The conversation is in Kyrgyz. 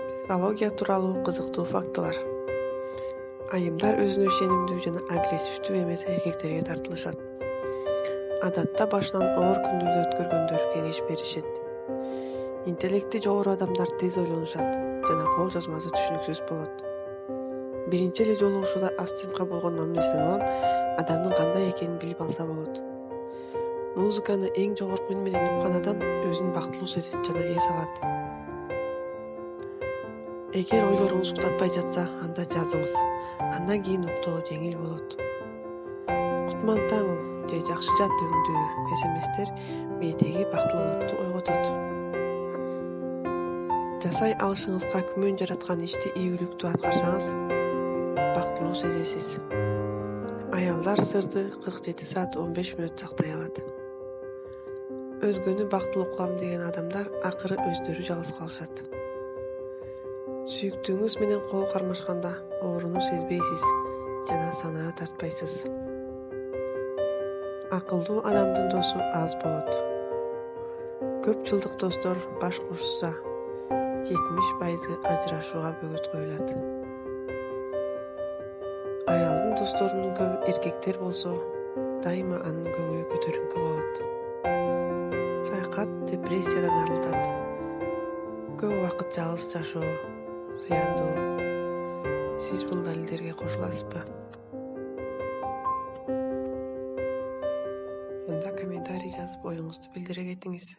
Психология тууралуу кызыктуу фактылар. Айымдар өзүнө ишенимдүү жана агрессивдүү эмес эркектерге тартылышат. Адатта башынан оор күндөрдү өткөргөндөр кеңеш беришет. Интеллекти жогору адамдар тез ойлонушат жана кол жазмасы түшүнүксүз болот. Биринчи эле жолугушууда абсентка болгон мамилесин улам адамдын кандай экенин билип алса болот. Музыканы эң жогорку үн менен уккан адам өзүн бактылуу сезет жана эс алат. Эгер ойлоруңуз уктатпай жатса, анда жазыңыз. Андан кийин уктоо жеңил болот. Кутман таң же жакшы жат өңдүү СМСтер мээдеги бактылуулукту ойготот. Жасай алышыңызга күмөн жараткан ишти ийгиликтүү аткарсаңыз, бактылуу сезесиз. Аялдар сырды 47 саат 15 мүнөт сактай алат. Өзгөнү бактылуу кылам деген адамдар акыры өздөрү жалгыз калышат. Сүйүктүүңүз менен кол кармашканда ооруну сезбейсиз жана санаа тартпайсыз. Акылдуу адамдын досу аз болот. Көп жылдык достор баш кошсо 70% ажырашууга бөгөт коюлат. Аялдын досторунун көбү эркектер болсо, дайыма анын көңүлү көтөрүңкү болот. Саякат депрессиядан арылтат. Көп убакыт жалгыз жашоо зыяндуу. Сиз бул далилдерге кошуласызбы? Анда комментарий жазып оюңузду билдире кетиңиз.